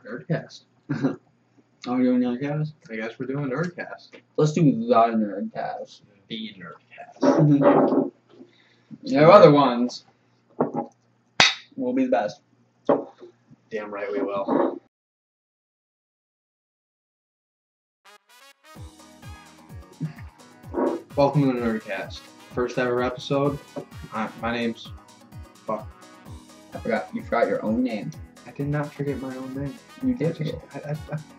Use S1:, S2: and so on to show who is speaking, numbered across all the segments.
S1: NerdCast.
S2: Are we doing NerdCast?
S1: I guess we're doing NerdCast.
S2: Let's do the NerdCast.
S1: The NerdCast.
S2: There are other ones. We'll be the best.
S1: Damn right we will. Welcome to the NerdCast. First ever episode. My name's... Fuck.
S2: You forgot your own name.
S1: I did not forget my own name.
S2: You did forget.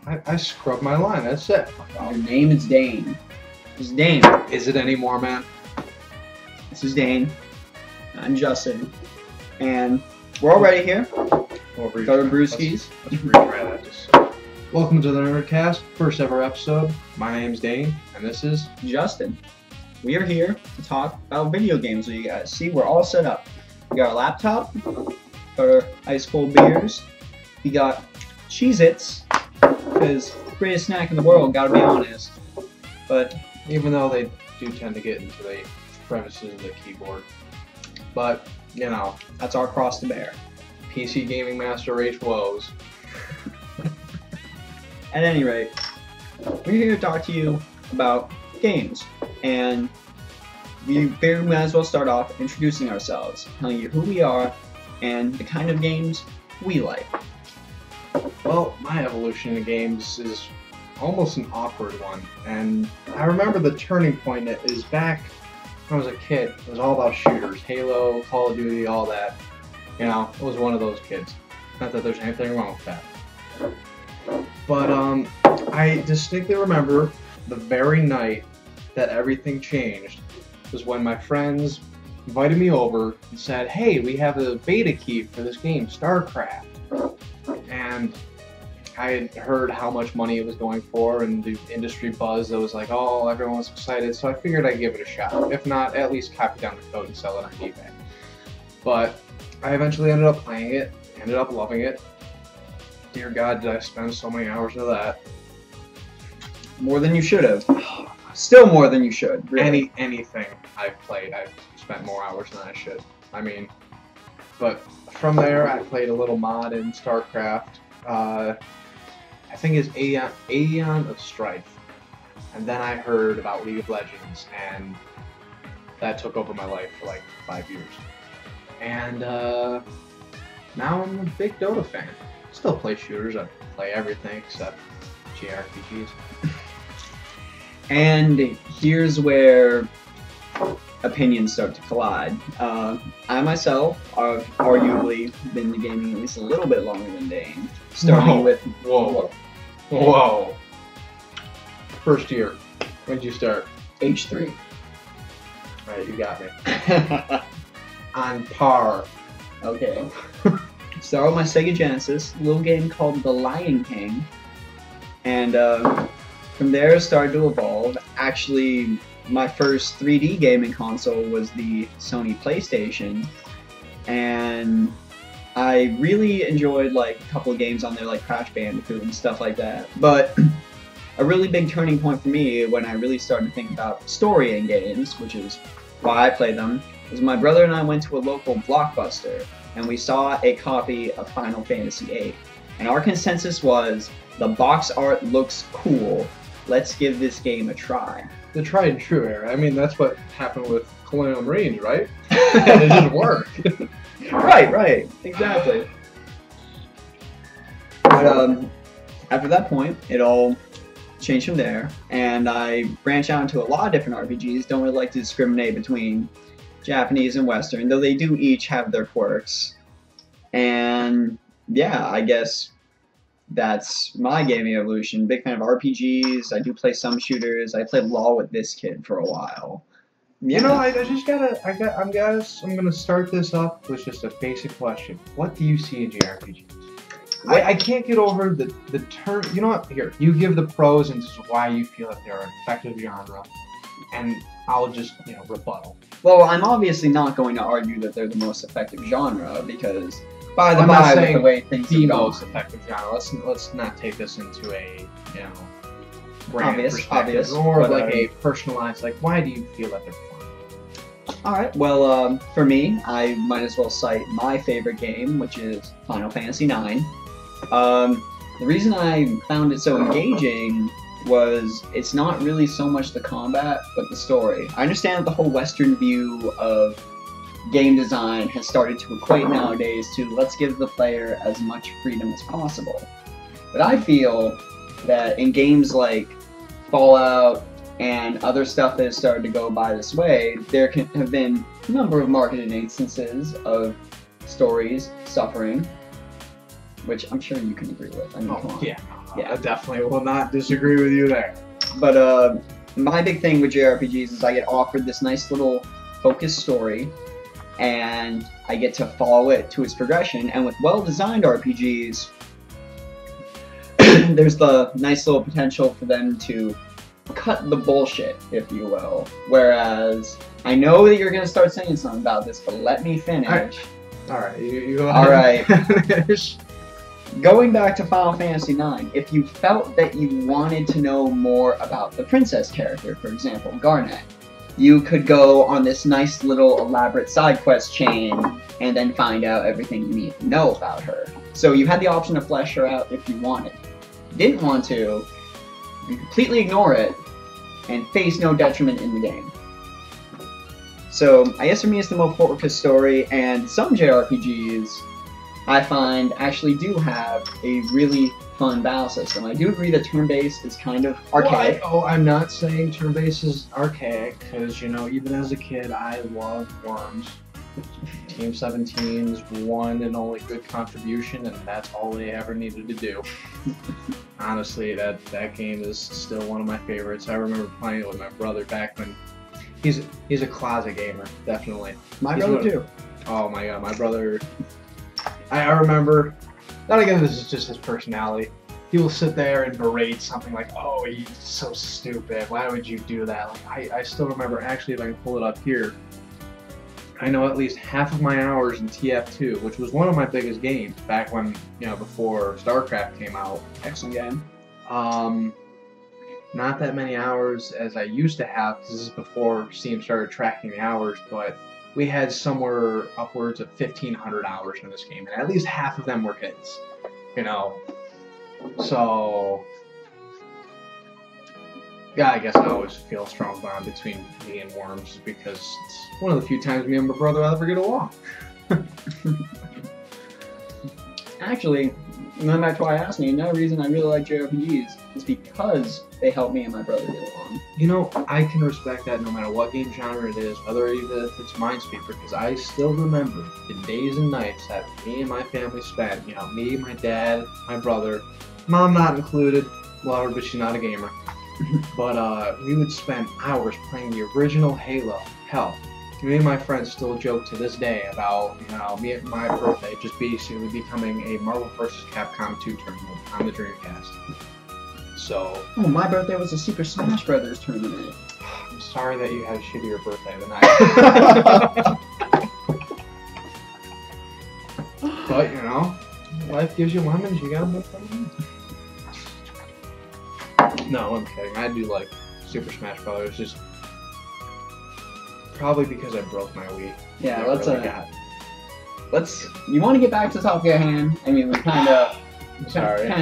S1: I scrubbed my line. That's it.
S2: Your name is Dane. It's Dane.
S1: Is it anymore, man?
S2: This is Dane. I'm Justin. And we're already here. Cover Brewskis.
S1: Let's retry that. Welcome to the NerdCast. First ever episode. My name's Dane, and this is...
S2: Justin. We are here to talk about video games with you guys. See, we're all set up. We got our laptop, got our ice cold beers, we got Cheez-Its, because greatest snack in the world, gotta be honest. But
S1: even though they do tend to get into the crevices of the keyboard. But, you know,
S2: that's our cross to bear.
S1: PC Gaming Master Race woes.
S2: At any rate, we're here to talk to you about games. And we might as well start off introducing ourselves, telling you who we are and the kind of games we like.
S1: Well, my evolution in games is almost an awkward one. And I remember the turning point is back when I was a kid. It was all about shooters. Halo, Call of Duty, all that. You know, I was one of those kids. Not that there's anything wrong with that. But I distinctly remember the very night that everything changed was when my friends invited me over and said, hey, we have a beta key for this game, StarCraft. And I had heard how much money it was going for and the industry buzz that was like, oh, everyone was excited, so I figured I'd give it a shot. If not, at least copy down the code and sell it on eBay. But I eventually ended up playing it, ended up loving it. Dear God, did I spend so many hours into that.
S2: More than you should have. Still more than you should. Really.
S1: Anything I've played, I've spent more hours than I should. I mean, but from there, I played a little mod in StarCraft. I think it's Aeon of Strife. And then I heard about League of Legends, and that took over my life for like 5 years. And now I'm a big Dota fan. Still play shooters. I play everything except JRPGs.
S2: And here's where opinions start to collide. I myself have arguably been in gaming at least a little bit longer than Dane. Starting with...
S1: Whoa. First year. When did you start?
S2: H3.
S1: Alright, you got me. On par.
S2: Okay. Start with my Sega Genesis, a little game called The Lion King. And from there it started to evolve. Actually, my first 3D gaming console was the Sony PlayStation. And I really enjoyed like a couple of games on there like Crash Bandicoot and stuff like that. But a really big turning point for me when I really started to think about story in games, which is why I play them, was my brother and I went to a local Blockbuster and we saw a copy of Final Fantasy VIII. And our consensus was, the box art looks cool, let's give this game a try.
S1: The tried and true era. I mean, that's what happened with Colonial Marines, right? And it didn't work.
S2: Right, exactly. But after that point, it all changed from there, and I branched out into a lot of different RPGs. Don't really like to discriminate between Japanese and Western, though they do each have their quirks. And yeah, I guess that's my gaming evolution. Big fan of RPGs. I do play some shooters. I played LoL with this kid for a while.
S1: Yeah. You know, I'm gonna start this up with just a basic question. What do you see in JRPGs? I can't get over the term. You know what? Here, you give the pros and just why you feel that they're an effective genre, and I'll just, rebuttal.
S2: Well, I'm obviously not going to argue that they're the most effective genre because by the way things
S1: the
S2: have gone.
S1: most effective genre. Let's not take this into a brand
S2: obvious,
S1: or
S2: but,
S1: like a personalized. Like, why do you feel that they're fun?
S2: All right. Well, for me, I might as well cite my favorite game, which is Final Fantasy IX. The the reason I found it so engaging was it's not really so much the combat, but the story. I understand that the whole Western view of game design has started to equate nowadays to let's give the player as much freedom as possible. But I feel that in games like Fallout and other stuff that has started to go by this way, there have been a number of marketed instances of stories suffering, which I'm sure you can agree with. I mean, come on.
S1: Yeah, I definitely will not disagree with you there.
S2: But my big thing with JRPGs is I get offered this nice little focused story, and I get to follow it to its progression. And with well-designed RPGs, there's the nice little potential for them to cut the bullshit, if you will. Whereas, I know that you're going to start saying something about this, but let me finish.
S1: Alright, you go ahead.
S2: Alright. Going back to Final Fantasy IX, if you felt that you wanted to know more about the princess character, for example, Garnet, you could go on this nice little elaborate side quest chain and then find out everything you need to know about her. So you had the option to flesh her out if you wanted. Didn't want to, you can completely ignore it and face no detriment in the game. So I guess for me it's the most focused story, and some JRPGs I find actually do have a really fun battle system. I do agree that turn-based is kind of archaic.
S1: Well, I'm not saying turn-based is archaic, because, you know, even as a kid, I loved Worms. Team 17's one and only good contribution, and that's all they ever needed to do. Honestly, that game is still one of my favorites. I remember playing it with my brother back when he's a closet gamer, definitely.
S2: My brother too.
S1: Oh my god, my brother. I remember. Not again, this is just his personality. He will sit there and berate something like, "Oh, he's so stupid. Why would you do that?" Like, I still remember. Actually, if I can pull it up here. I know at least half of my hours in TF2, which was one of my biggest games back when, you know, before StarCraft came out.
S2: Excellent game.
S1: Not that many hours as I used to have, because this is before Steam started tracking the hours, but we had somewhere upwards of 1,500 hours in this game, and at least half of them were hits, you know. So, yeah, I guess I always feel a strong bond between me and Worms, because it's one of the few times me and my brother ever get along.
S2: Actually, going back to why I asked you, another reason I really like JRPGs is because they help me and my brother get along.
S1: You know, I can respect that no matter what game genre it is, whether even if it's Minesweeper, because I still remember the days and nights that me and my family spent, you know, me, my dad, my brother, mom not included, well, but she's not a gamer. But we would spend hours playing the original Halo. Hell, me and my friends still joke to this day about, you know, me and my birthday just basically becoming a Marvel vs. Capcom 2 tournament on the Dreamcast. So...
S2: Oh, my birthday was a Super Smash Brothers tournament.
S1: I'm sorry that you had a shittier birthday than I did. But, you know, life gives you lemons, you gotta make them. No, I'm kidding. I do like Super Smash Brothers, just probably because I broke my Wii.
S2: Yeah, let's. You want to get back to the top of your hand? I mean, we kind of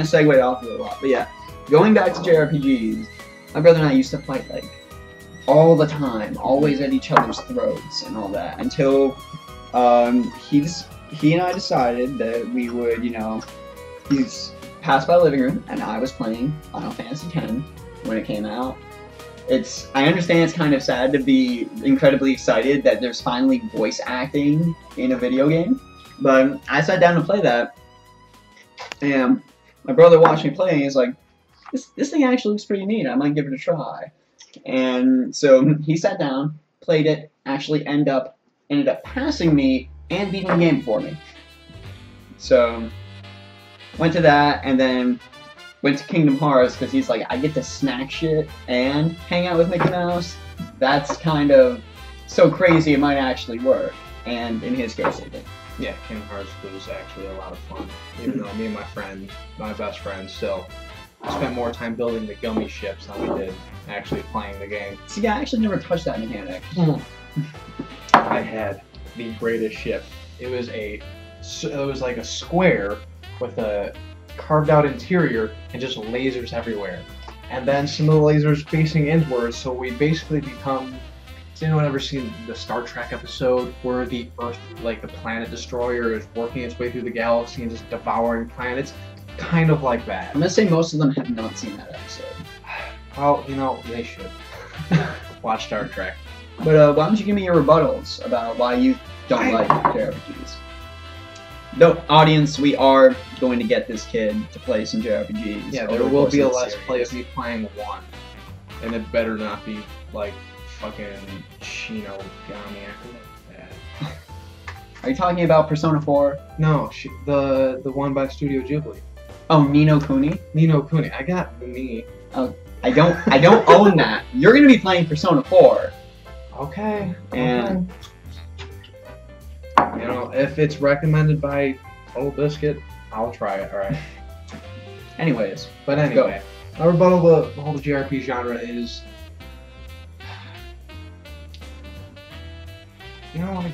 S2: segued off of it a lot, but yeah, going back to JRPGs, my brother and I used to fight like all the time, always at each other's throats and all that, until he and I decided that we would, you know, he's passed by the living room, and I was playing Final Fantasy X when it came out. I understand it's kind of sad to be incredibly excited that there's finally voice acting in a video game, but I sat down to play that, and my brother watched me play, and he's like, this thing actually looks pretty neat, I might give it a try. And so he sat down, played it, actually ended up passing me and beating the game for me. So went to that, and then went to Kingdom Hearts, because he's like, I get to snack shit and hang out with Mickey Mouse. That's kind of so crazy it might actually work. And in his case, it did.
S1: Yeah, Kingdom Hearts was actually a lot of fun. Even though me and my best friend, still spent more time building the gummy ships than we did actually playing the game.
S2: See, I actually never touched that mechanic.
S1: I had the greatest ship. It was like a square with a carved out interior and just lasers everywhere. And then some of the lasers facing inwards, so we basically become... Has anyone ever seen the Star Trek episode where the Earth, like the planet destroyer, is working its way through the galaxy and just devouring planets? Kind of like that.
S2: I'm gonna say most of them have not seen that episode.
S1: Well, you know, they should. Watch Star Trek.
S2: But why don't you give me your rebuttals about why you don't like JRPGs? No, audience, we are going to get this kid to play some JRPGs.
S1: Yeah, there will be a Let's Play of me playing one. And it better not be like fucking Shinogami or that.
S2: Are you talking about Persona 4?
S1: No, the one by Studio Ghibli.
S2: Oh, Ni no Kuni?
S1: Ni no Kuni. I got the Ni.
S2: Oh, I don't own that. You're gonna be playing Persona 4.
S1: Okay.
S2: And
S1: you know, if it's recommended by Old Biscuit, I'll try it. All right.
S2: anyways,
S1: But anyway, my rebuttal to the whole JRPG genre is, you know, like,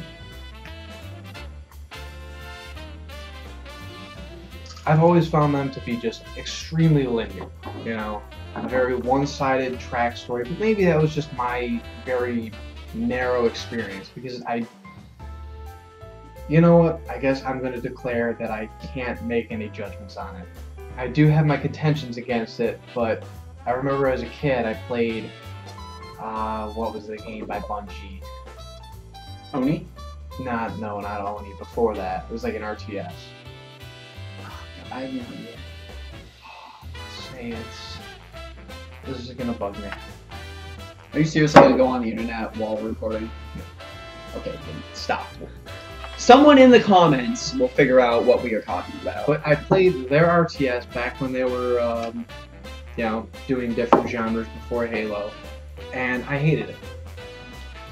S1: I've always found them to be just extremely linear, you know, a very one-sided track story, but maybe that was just my very narrow experience, because you know what, I guess I'm going to declare that I can't make any judgments on it. I do have my contentions against it, but I remember as a kid I played, what was the game by Bungie?
S2: Oni?
S1: Not Oni, before that. It was like an RTS.
S2: I have no idea.
S1: Say this is gonna bug me.
S2: Are you seriously gonna go on the internet while recording? Okay, then stop. Someone in the comments will figure out what we are talking about.
S1: But I played their RTS back when they were, you know, doing different genres before Halo, and I hated it.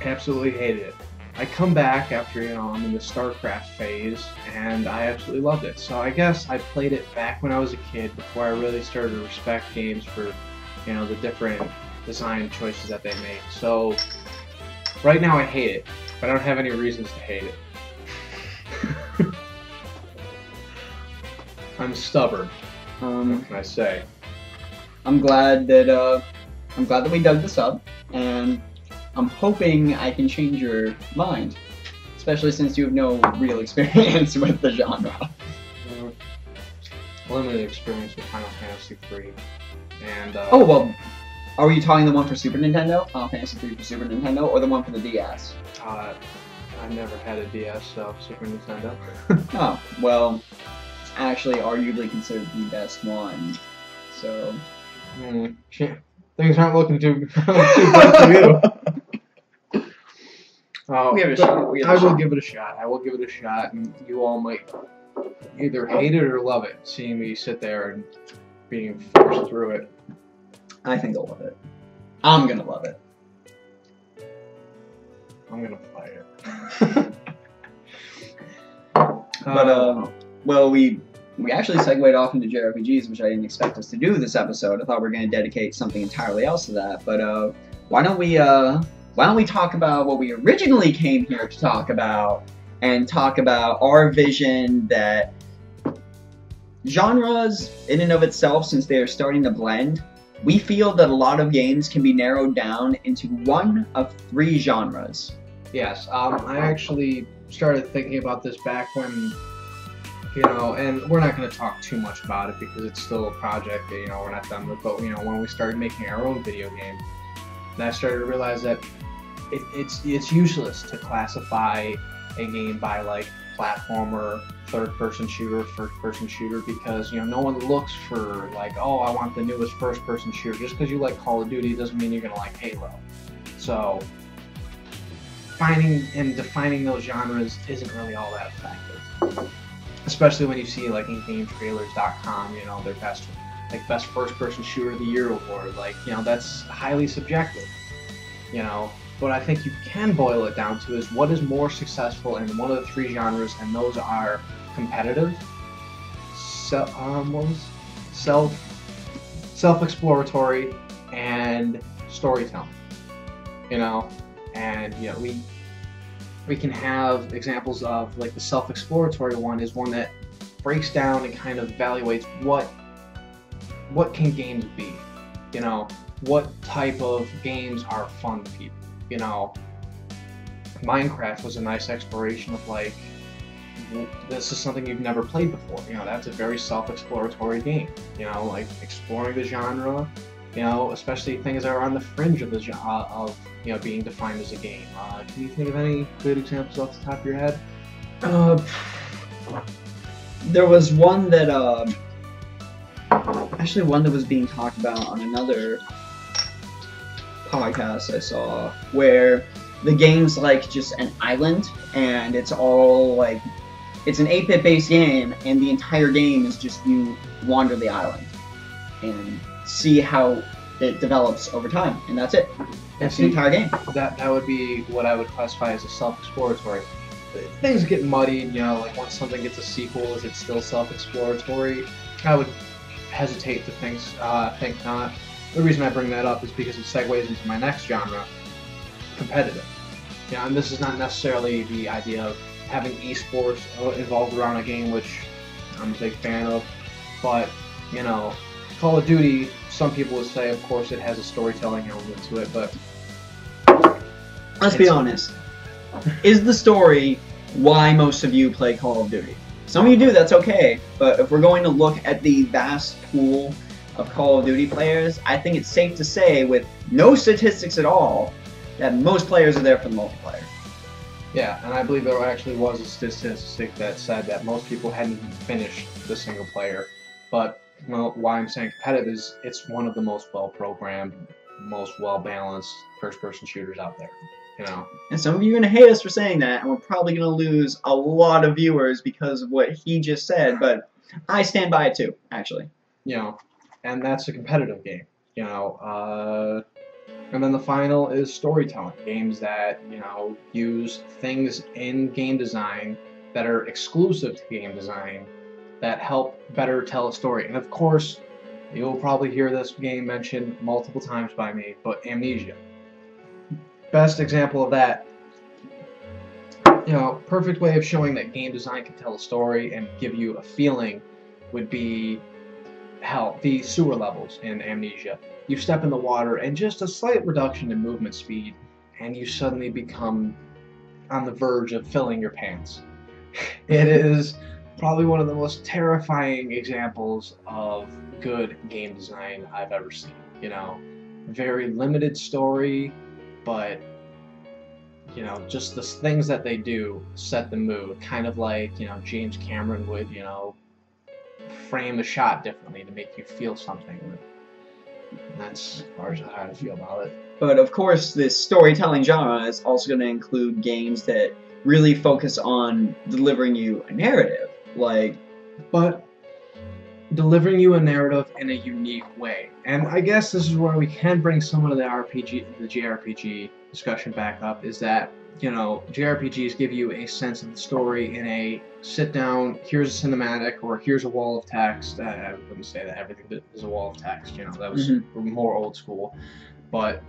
S1: Absolutely hated it. I come back after, you know, I'm in the StarCraft phase, and I absolutely loved it. So I guess I played it back when I was a kid, before I really started to respect games for, you know, the different design choices that they make. So right now I hate it, but I don't have any reasons to hate it. I'm stubborn. What can I say?
S2: I'm glad that we dug this up, and I'm hoping I can change your mind, especially since you have no real experience with the genre.
S1: Limited experience with Final Fantasy III, and
S2: oh well, are you talking the one for Super Nintendo, Final Fantasy III for Super Nintendo, or the one for the DS?
S1: I never had a DS, so Super Nintendo.
S2: Oh well, it's actually arguably considered the best one. So
S1: things aren't looking too good for you.
S2: We'll give it a shot.
S1: I will give it a shot. I will give it a shot, and you all might either hate it or love it, seeing me sit there and being forced through it.
S2: I think I'll love it. I'm gonna love it.
S1: I'm gonna play it.
S2: But well, we actually segued off into JRPGs, which I didn't expect us to do this episode. I thought we were gonna dedicate something entirely else to that. But why don't we talk about what we originally came here to talk about, and talk about our vision that genres, in and of itself, since they are starting to blend, we feel that a lot of games can be narrowed down into one of 3 genres.
S1: Yes, I actually started thinking about this back when, you know, and we're not going to talk too much about it because it's still a project that, you know, we're not done with, but, you know, when we started making our own video game, and I started to realize that it's useless to classify a game by, like, platformer, third-person shooter, first-person shooter, because, you know, no one looks for, like, oh, I want the newest first-person shooter. Just because you like Call of Duty doesn't mean you're going to like Halo. So finding and defining those genres isn't really all that effective. Especially when you see, like, in GameTrailers.com, you know, their best first-person shooter of the year award. Like, you know, that's highly subjective, you know. What I think you can boil it down to is what is more successful in one of the 3 genres, and those are competitive, self-exploratory, and storytelling. You know, and you know, we can have examples of, like, the self-exploratory one is one that breaks down and kind of evaluates what can games be, you know, what type of games are fun to people, you know. Minecraft was a nice exploration of like, this is something you've never played before, you know, that's a very self-exploratory game, you know, like exploring the genre, you know, especially things that are on the fringe of the you know, being defined as a game. Can you think of any good examples off the top of your head?
S2: There was one that actually one that was being talked about on another podcast I saw, where the game's like just an island, and it's all like, it's an 8-bit based game, and the entire game is just you wander the island and see how it develops over time, and that's it. That's the entire game.
S1: That would be what I would classify as a self-exploratory. Things get muddied, you know, like once something gets a sequel, is it still self-exploratory? I would hesitate to think not. The reason I bring that up is because it segues into my next genre, competitive. You know, and this is not necessarily the idea of having esports involved around a game, which I'm a big fan of, but, you know, Call of Duty, some people would say, of course, it has a storytelling element to it, but...
S2: Let's be honest. Is the story why most of you play Call of Duty? Some of you do, that's okay, but if we're going to look at the vast pool of Call of Duty players, I think it's safe to say, with no statistics at all, that most players are there for the multiplayer.
S1: Yeah, and I believe there actually was a statistic that said that most people hadn't finished the single player, but well, why I'm saying competitive is it's one of the most well-programmed, most well-balanced first-person shooters out there, you know.
S2: And some of you are going to hate us for saying that, and we're probably going to lose a lot of viewers because of what he just said, but I stand by it too, actually.
S1: You know, and that's a competitive game, you know. And then the final is storytelling, games that, you know, use things in game design that are exclusive to game design that help better tell a story. And of course, you'll probably hear this game mentioned multiple times by me, but Amnesia. Best example of that, you know, perfect way of showing that game design can tell a story and give you a feeling would be, hell, the sewer levels in Amnesia. You step in the water and just a slight reduction in movement speed, and you suddenly become on the verge of filling your pants. It is probably one of the most terrifying examples of good game design I've ever seen. You know, very limited story, but, you know, just the things that they do set the mood. Kind of like, you know, James Cameron would, you know, frame a shot differently to make you feel something. And that's as far as how I feel about it.
S2: But of course, this storytelling genre is also going to include games that really focus on delivering you a narrative.
S1: But delivering you a narrative in a unique way. And I guess this is where we can bring some of the JRPG discussion back up, is that, you know, JRPGs give you a sense of the story in a sit down, here's a cinematic, or here's a wall of text. I wouldn't say that everything is a wall of text, you know, that was more old school. But,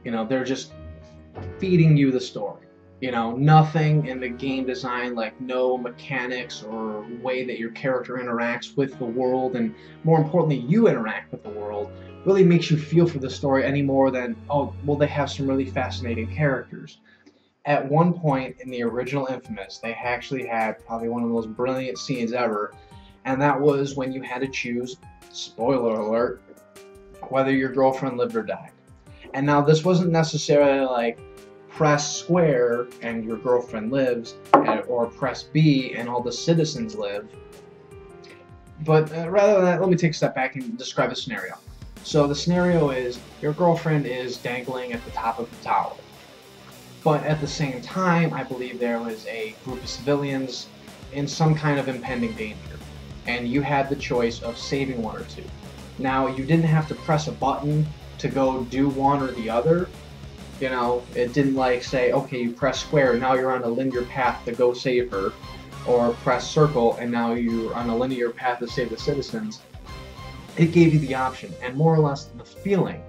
S1: you know, they're just feeding you the story. You know, nothing in the game design, like no mechanics or way that your character interacts with the world, and more importantly, you interact with the world, really makes you feel for the story any more than, oh, well, they have some really fascinating characters. At one point in the original Infamous, they actually had probably one of the most brilliant scenes ever, and that was when you had to choose, spoiler alert, whether your girlfriend lived or died. And now this wasn't necessarily like, press square and your girlfriend lives, or press B and all the citizens live. But rather than that, let me take a step back and describe the scenario. So the scenario is, your girlfriend is dangling at the top of the tower. But at the same time, I believe there was a group of civilians in some kind of impending danger. And you had the choice of saving one or two. Now, you didn't have to press a button to go do one or the other. You know, it didn't like say, okay, you press square, now you're on a linear path to go save her, or press circle, and now you're on a linear path to save the citizens. It gave you the option, and more or less the feeling.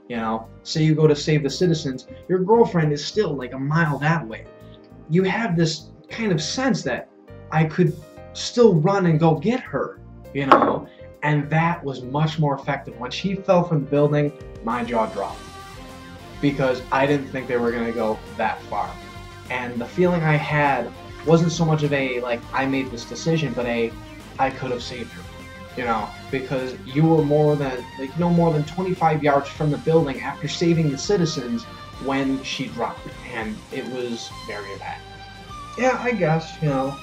S1: You know, say you go to save the citizens, your girlfriend is still like a mile that way. You have this kind of sense that I could still run and go get her, you know? And that was much more effective. When she fell from the building, my jaw dropped. Because I didn't think they were going to go that far. And the feeling I had wasn't so much of a, like, I made this decision, but I could have saved her. You know, because you were more than 25 yards from the building after saving the citizens when she dropped. And it was very bad. Yeah, I guess, you know,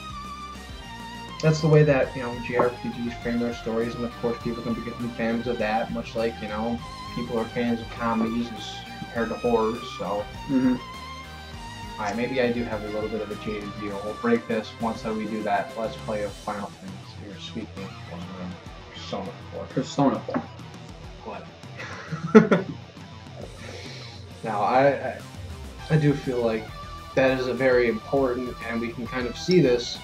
S1: that's the way that, you know, JRPGs frame their stories, and of course people can become fans of that, much like, you know, people are fans of comedies as compared to horrors, so. Alright, maybe I do have a little bit of a jaded view. We'll break this once we do that. Let's play of Final Fantasy. You're speaking of Persona 4.
S2: Persona 4.
S1: What? Now, I do feel like that is a very important, and we can kind of see this,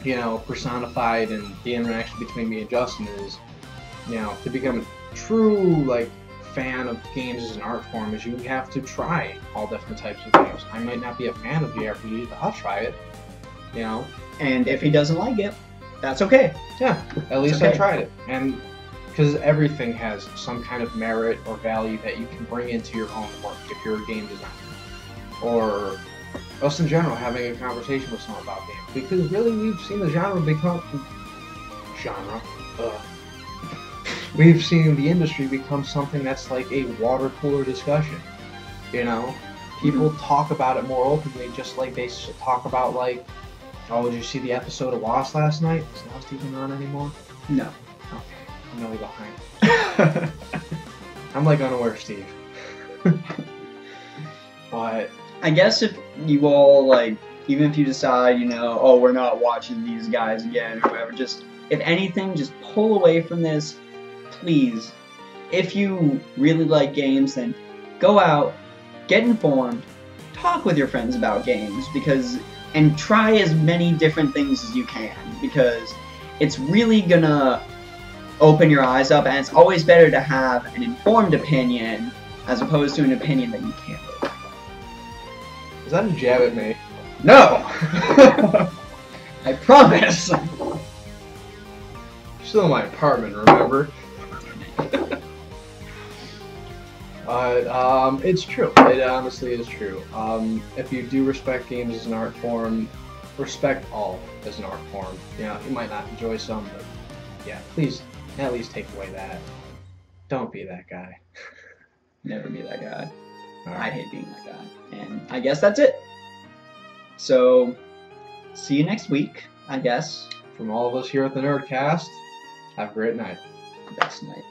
S1: you know, personified in the interaction between me and Justin is, you know, to become a true, like, fan of games as an art form is you have to try all different types of games. I might not be a fan of JRPGs, but I'll try it, you know.
S2: And if he doesn't like it, that's okay.
S1: Yeah, at least I tried it. And because everything has some kind of merit or value that you can bring into your own work if you're a game designer. Or us in general, having a conversation with someone about games. Because really, we've seen the genre become... We've seen the industry become something that's like a water cooler discussion. You know? People talk about it more openly, just like they talk about, like, oh, did you see the episode of Lost last night? Is Lost even on anymore?
S2: No.
S1: Okay, I'm really behind. I'm like unaware Steve. But
S2: I guess if you all, like, even if you decide, you know, oh, we're not watching these guys again or whatever, just, if anything, just pull away from this, please. If you really like games, then go out, get informed, talk with your friends about games, and try as many different things as you can, because it's really gonna open your eyes up, and it's always better to have an informed opinion as opposed to an opinion that you can't live.
S1: Is that a jab at me?
S2: No! I promise!
S1: You're still in my apartment, remember? It's true. It honestly is true. If you do respect games as an art form, respect all as an art form. You know, you might not enjoy some, but yeah, please at least take away that. Don't be that guy.
S2: Never be that guy.
S1: All right.
S2: I hate being that guy. And I guess that's it. So, see you next week, I guess.
S1: From all of us here at the NerdCast, have a great night.
S2: Best night.